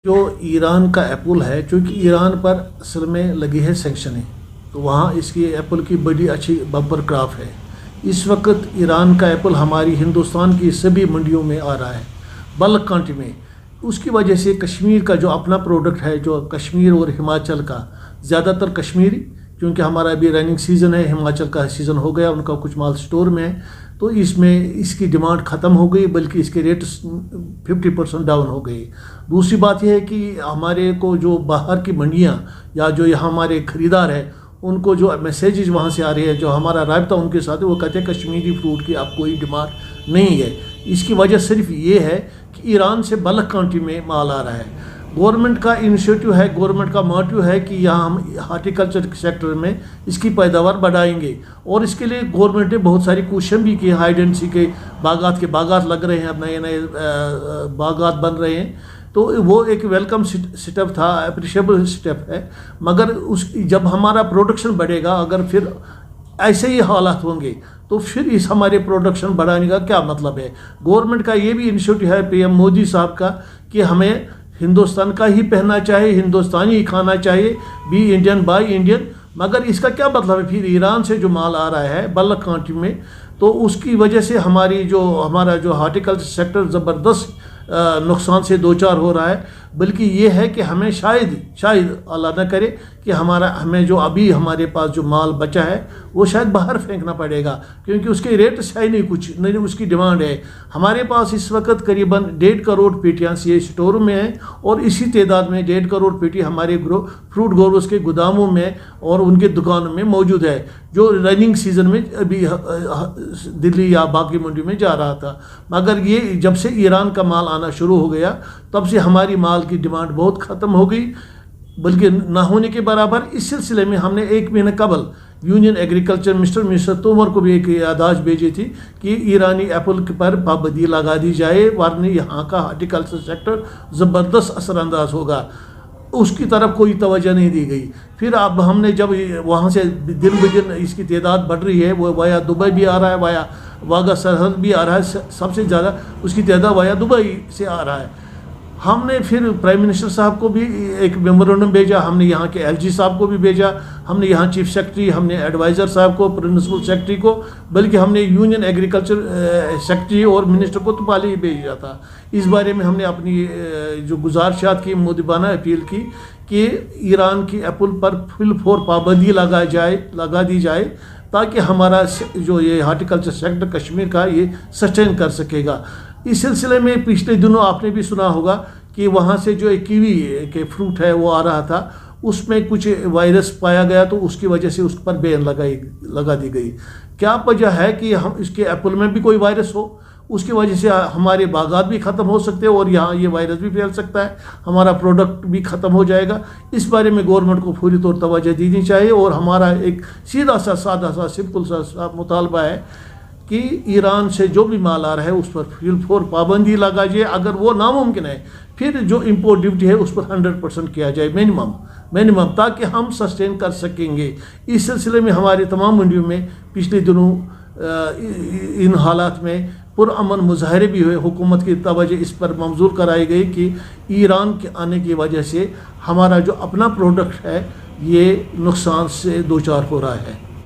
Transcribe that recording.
جو ایران کا ایپل ہے، چونکہ ایران پر اصل میں لگی ہے سینکشنیں، تو وہاں اس کی ایپل کی بڑی اچھی بمپر کراپ ہے۔ اس وقت ایران کا ایپل ہماری ہندوستان کی سبھی منڈیوں میں آ رہا ہے، بلک کوانٹٹی میں۔ اس کی وجہ سے کشمیر کا جو اپنا پروڈکٹ ہے، جو کشمیر اور ہماچل کا، زیادہ تر کشمیری، کیونکہ ہمارا ابھی رننگ سیزن ہے، ہماچل کا سیزن ہو گیا، ان کا کچھ مال سٹور میں ہے، تو اس میں اس کی ڈیمانڈ ختم ہو گئی، بلکہ اس کے ریٹس 50% ڈاؤن ہو گئی۔ دوسری بات یہ ہے کہ ہمارے کو جو باہر کی منڈیاں یا جو یہاں ہمارے خریدار ہیں، ان کو جو میسیجز وہاں سے آ رہے ہیں، جو ہمارا رابطہ ان کے ساتھ ہے، وہ کہتے ہیں کشمیری فروٹ کی اب کوئی ڈیمانڈ نہیں ہے۔ اس کی وجہ صرف یہ ہے کہ ایران سے بلک کوانٹٹی میں مال آ رہا ہے۔ گورنمنٹ کا انیشیٹو ہے، گورنمنٹ کا موٹیو ہے کہ یہاں ہم ہارٹیکلچر سیکٹر میں اس کی پیداوار بڑھائیں گے، اور اس کے لیے گورنمنٹ نے بہت ساری کوششیں بھی کی۔ ہائی ڈینسٹی کے باغات لگ رہے ہیں، اب نئے نئے باغات بن رہے ہیں، تو وہ ایک ویلکم سٹیپ تھا، اپریشیبل سٹیپ ہے۔ مگر جب ہمارا پروڈکشن بڑھے گا، اگر پھر ایسے ہی حالات ہوں گے تو پھر اس ہمارے پروڈکشن بڑھانے کا کیا مطلب ہے؟ گورنمنٹ کا یہ بھی انیشیٹو ہے، پی ایم مودی صاحب کا، کہ ہمیں ہندوستان کا ہی پہننا چاہیے، ہندوستانی ہی کھانا چاہیے، بی انڈین بائی انڈین۔ مگر اس کا کیا مطلب ہے؟ پھر ایران سے جو مال آ رہا ہے بلک کوانٹٹی میں، تو اس کی وجہ سے ہمارا جو ہارٹیکلچر سیکٹر زبردست نقصان سے دوچار ہو رہا ہے۔ بلکہ یہ ہے کہ ہمیں شاید اللہ نہ کرے کہ ہمیں جو ابھی ہمارے پاس جو مال بچا ہے وہ شاید باہر پھینکنا پڑے گا، کیونکہ اس کے ریٹس ہے نہیں، کچھ نہیں، اس کی ڈیمانڈ ہے۔ ہمارے پاس اس وقت قریباً 1.5 کروڑ پیٹیاں یہ اسٹوروں میں ہیں، اور اسی تعداد میں 1.5 کروڑ پیٹی ہمارے فروٹ گروز کے گوداموں میں اور ان کے دکانوں میں موجود ہے، جو رننگ سیزن میں ابھی دلی یا باقی منڈی میں جا رہا تھا۔ مگر یہ جب سے ایران کا مال آنا شروع ہو گیا، تب سے ہماری مال کی ڈیمانڈ بہت ختم ہو گئی، بلکہ نہ ہونے کے برابر۔ اس سلسلے میں ہم نے 1 مہینہ قبل یونین ایگریکلچر منسٹر تومر کو بھی ایک یادداشت بھیجی تھی کہ ایرانی ایپل پر پابندی لگا دی جائے، ورنہ یہاں کا ہارٹیکلچر سیکٹر زبردست اثر انداز ہوگا۔ اس کی طرف کوئی توجہ نہیں دی گئی۔ پھر اب ہم نے جب وہاں سے دن بدن اس کی تعداد بڑھ رہی ہے، وہ وایا دبئی بھی آ رہا ہے، وایا واگا سرحد بھی آ رہا ہے، سب سے زیادہ اس کی تعداد وایا دبئی سے آ رہا ہے۔ ہم نے پھر پرائم منسٹر صاحب کو بھی ایک میمورنڈم بھیجا، ہم نے یہاں کے ایل جی صاحب کو بھی بھیجا، ہم نے یہاں چیف سیکرٹری، ہم نے ایڈوائزر صاحب کو، پرنسپل سیکرٹری کو، بلکہ ہم نے یونین ایگریکلچر سیکرٹری اور منسٹر کو تو پہلے ہی بھیجا تھا۔ اس بارے میں ہم نے اپنی جو گزارشات کی، مؤدبانہ اپیل کی کہ ایران کی ایپل پر فل فور پابندی لگا دی جائے، تاکہ ہمارا جو یہ ہارٹیکلچر سیکٹر کشمیر کا یہ سسٹین کر سکے گا۔ اس سلسلے میں پچھلے دنوں آپ نے بھی سنا ہوگا کہ وہاں سے جو ایک کیوی کے فروٹ ہے وہ آ رہا تھا، اس میں کچھ وائرس پایا گیا، تو اس کی وجہ سے اس پر بین لگا دی گئی۔ کیا وجہ ہے کہ ہم اس کے ایپل میں بھی کوئی وائرس ہو؟ اس کی وجہ سے ہمارے باغات بھی ختم ہو سکتے ہیں، اور یہاں یہ وائرس بھی پھیل سکتا ہے، ہمارا پروڈکٹ بھی ختم ہو جائے گا۔ اس بارے میں گورنمنٹ کو فوری طور توجہ دینی چاہیے، اور ہمارا ایک سیدھا سا سادہ سا سمپل سا مطالبہ ہے کہ ایران سے جو بھی مال آ رہا ہے اس پر فل فور پابندی لگا جائے۔ اگر وہ ناممکن ہے، پھر جو امپورٹ ڈیوٹی ہے اس پر 100% کیا جائے، منیمم، تاکہ ہم سسٹین کر سکیں گے۔ اس سلسلے میں ہمارے تمام منڈیوں میں پچھلے دنوں ان حالات میں پرامن مظاہرے بھی ہوئے، حکومت کی توجہ اس پر مبذول کرائی گئی کہ ایران کے آنے کی وجہ سے ہمارا جو اپنا پروڈکٹ ہے یہ نقصان سے دوچار ہو رہا ہے۔